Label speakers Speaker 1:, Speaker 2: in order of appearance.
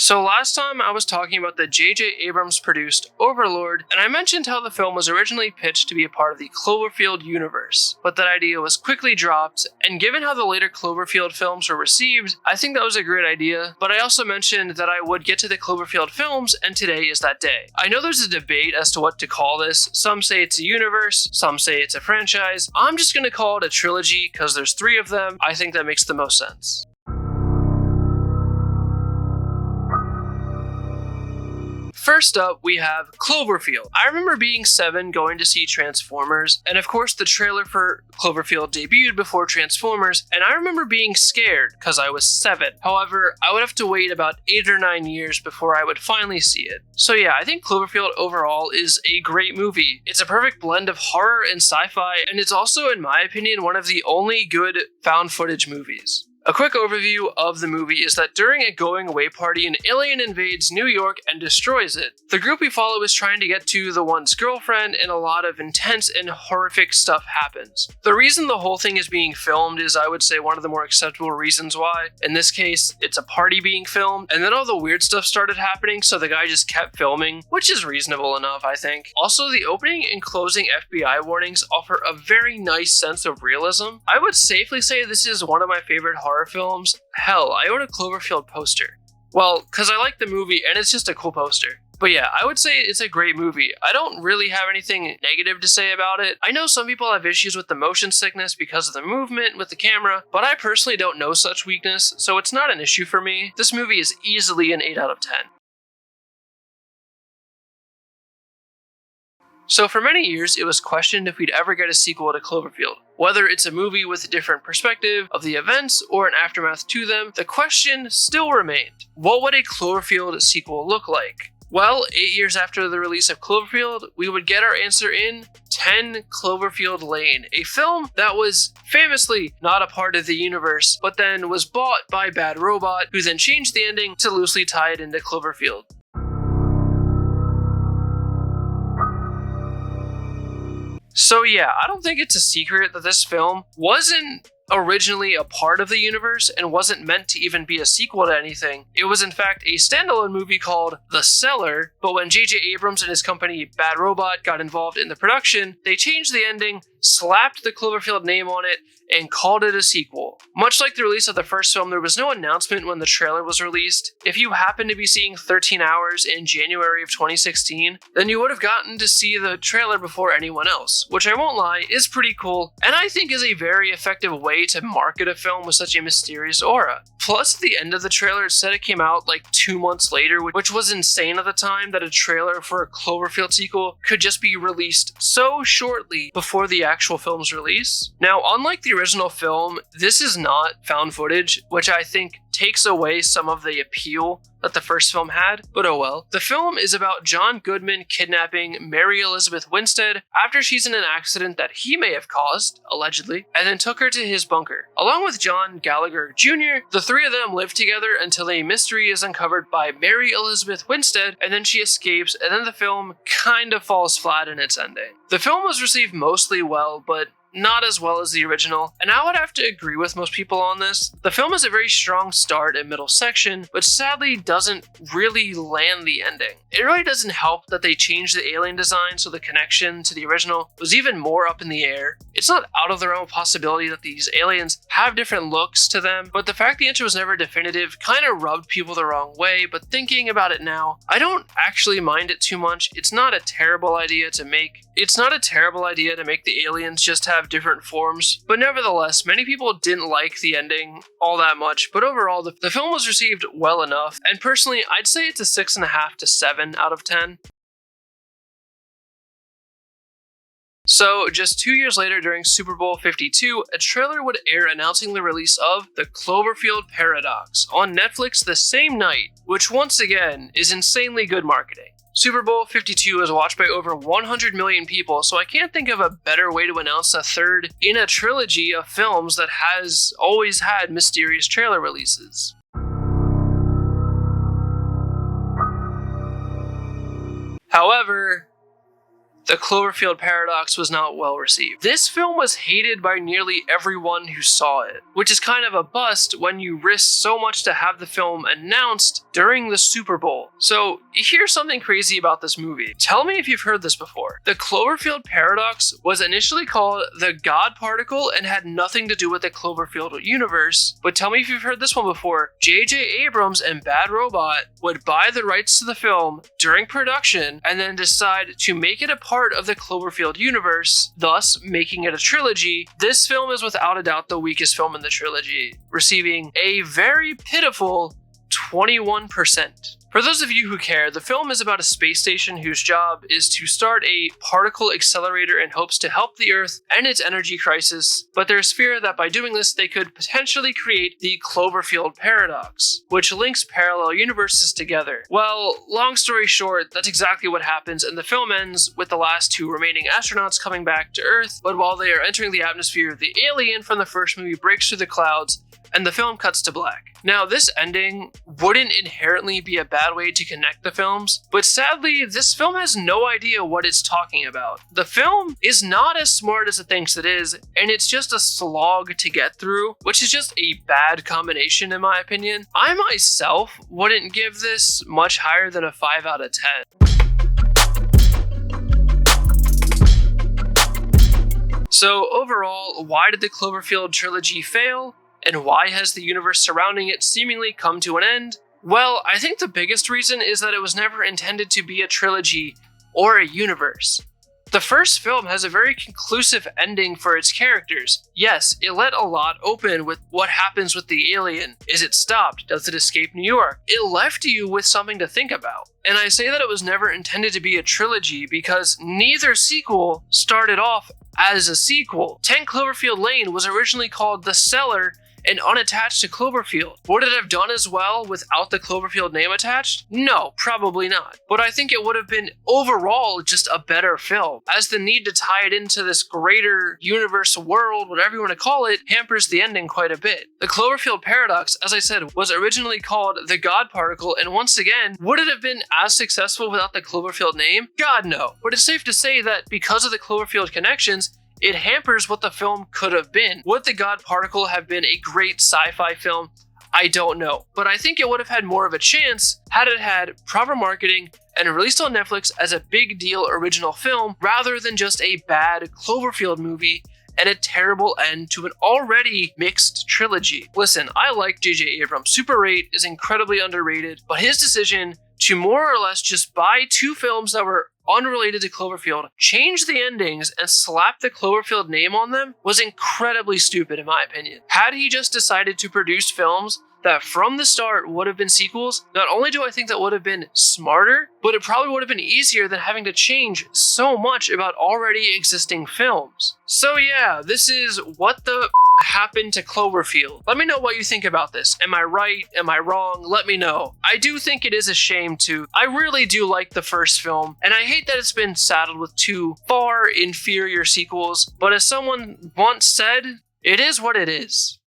Speaker 1: So last time I was talking about the J.J. Abrams produced Overlord, and I mentioned how the film was originally pitched to be a part of the Cloverfield universe, but that idea was quickly dropped, and given how the later Cloverfield films were received, I think that was a great idea, but I also mentioned that I would get to the Cloverfield films, and today is that day. I know there's a debate as to what to call this. Some say it's a universe, some say it's a franchise. I'm just gonna call it a trilogy because there's 3 of them. I think that makes the most sense. First up, we have Cloverfield. I remember being 7 going to see Transformers, and of course the trailer for Cloverfield debuted before Transformers, and I remember being scared because I was 7. However, I would have to wait about 8 or 9 years before I would finally see it. So yeah, I think Cloverfield overall is a great movie. It's a perfect blend of horror and sci-fi, and it's also, in my opinion, one of the only good found footage movies. A quick overview of the movie is that during a going-away party, an alien invades New York and destroys it. The group we follow is trying to get to the one's girlfriend, and a lot of intense and horrific stuff happens. The reason the whole thing is being filmed is, I would say, one of the more acceptable reasons why. In this case, it's a party being filmed, and then all the weird stuff started happening, so the guy just kept filming, which is reasonable enough, I think. Also, the opening and closing FBI warnings offer a very nice sense of realism. I would safely say this is one of my favorite horror films. Hell, I own a Cloverfield poster. Well, because I like the movie and it's just a cool poster. But yeah, I would say it's a great movie. I don't really have anything negative to say about it. I know some people have issues with the motion sickness because of the movement with the camera, but I personally don't know such weakness, so it's not an issue for me. This movie is easily an 8 out of 10. So for many years, it was questioned if we'd ever get a sequel to Cloverfield. Whether it's a movie with a different perspective of the events or an aftermath to them, the question still remained. What would a Cloverfield sequel look like? Well, 8 years after the release of Cloverfield, we would get our answer in 10 Cloverfield Lane, a film that was famously not a part of the universe, but then was bought by Bad Robot, who then changed the ending to loosely tie it into Cloverfield. So yeah, I don't think it's a secret that this film wasn't originally a part of the universe and wasn't meant to even be a sequel to anything. It was in fact a standalone movie called The Cellar, but when J.J. Abrams and his company Bad Robot got involved in the production, they changed the ending, slapped the Cloverfield name on it, and called it a sequel. Much like the release of the first film, there was no announcement when the trailer was released. If you happened to be seeing 13 Hours in January of 2016, then you would have gotten to see the trailer before anyone else, which I won't lie, is pretty cool, and I think is a very effective way to market a film with such a mysterious aura. Plus, at the end of the trailer, it said it came out like 2 months later, which was insane at the time that a trailer for a Cloverfield sequel could just be released so shortly before the actual film's release. Now, unlike the original film, this is not found footage, which I think takes away some of the appeal that the first film had, but oh well. The film is about John Goodman kidnapping Mary Elizabeth Winstead after she's in an accident that he may have caused, allegedly, and then took her to his bunker. Along with John Gallagher Jr., the 3 of them live together until a mystery is uncovered by Mary Elizabeth Winstead, and then she escapes, and then the film kind of falls flat in its ending. The film was received mostly well, but not as well as the original, and I would have to agree with most people on this. The film has a very strong start and middle section, but sadly doesn't really land the ending. It really doesn't help that they changed the alien design so the connection to the original was even more up in the air. It's not out of the realm of possibility that these aliens have different looks to them, but the fact the answer was never definitive kind of rubbed people the wrong way, but thinking about it now, I don't actually mind it too much. It's not a terrible idea to make the aliens just have different forms, but nevertheless, many people didn't like the ending all that much, but overall, the film was received well enough, and personally, I'd say it's a 6.5 to 7 out of 10. So, just 2 years later during Super Bowl 52, a trailer would air announcing the release of The Cloverfield Paradox on Netflix the same night, which once again is insanely good marketing. Super Bowl 52 is watched by over 100 million people, so I can't think of a better way to announce a third in a trilogy of films that has always had mysterious trailer releases. However, The Cloverfield Paradox was not well received. This film was hated by nearly everyone who saw it, which is kind of a bust when you risk so much to have the film announced during the Super Bowl. So here's something crazy about this movie. Tell me if you've heard this before. The Cloverfield Paradox was initially called the God Particle and had nothing to do with the Cloverfield universe, but tell me if you've heard this one before. J.J. Abrams and Bad Robot would buy the rights to the film during production and then decide to make it a part of the Cloverfield universe, thus making it a trilogy. This film is without a doubt the weakest film in the trilogy, receiving a very pitiful 21%. For those of you who care, the film is about a space station whose job is to start a particle accelerator in hopes to help the Earth end its energy crisis, but there's fear that by doing this they could potentially create the Cloverfield Paradox, which links parallel universes together. Well, long story short, that's exactly what happens, and the film ends with the last two remaining astronauts coming back to Earth, but while they are entering the atmosphere, the alien from the first movie breaks through the clouds, and the film cuts to black. Now, this ending wouldn't inherently be a bad way to connect the films, but sadly, this film has no idea what it's talking about. The film is not as smart as it thinks it is, and it's just a slog to get through, which is just a bad combination in my opinion. I myself wouldn't give this much higher than a 5 out of 10. So overall, why did the Cloverfield trilogy fail? And why has the universe surrounding it seemingly come to an end? Well, I think the biggest reason is that it was never intended to be a trilogy or a universe. The first film has a very conclusive ending for its characters. Yes, it let a lot open with what happens with the alien. Is it stopped? Does it escape New York? It left you with something to think about. And I say that it was never intended to be a trilogy because neither sequel started off as a sequel. 10 Cloverfield Lane was originally called The Cellar and unattached to Cloverfield. Would it have done as well without the Cloverfield name attached? No, probably not. But I think it would have been overall just a better film, as the need to tie it into this greater universe world, whatever you want to call it, hampers the ending quite a bit. The Cloverfield Paradox, as I said, was originally called the God Particle, and once again, would it have been as successful without the Cloverfield name? God, no. But it's safe to say that because of the Cloverfield connections, it hampers what the film could have been. Would The God Particle have been a great sci-fi film? I don't know. But I think it would have had more of a chance had it had proper marketing and released on Netflix as a big deal original film rather than just a bad Cloverfield movie and a terrible end to an already mixed trilogy. Listen, I like J.J. Abrams. Super 8 is incredibly underrated, but his decision to more or less just buy two films that were unrelated to Cloverfield, change the endings, and slap the Cloverfield name on them was incredibly stupid in my opinion. Had he just decided to produce films that from the start would have been sequels, not only do I think that would have been smarter, but it probably would have been easier than having to change so much about already existing films. So yeah, this is what the happened to Cloverfield. Let me know what you think about this. Am I right? Am I wrong? Let me know. I do think it is a shame too. I really do like the first film, and I hate that it's been saddled with two far inferior sequels, but as someone once said, it is what it is.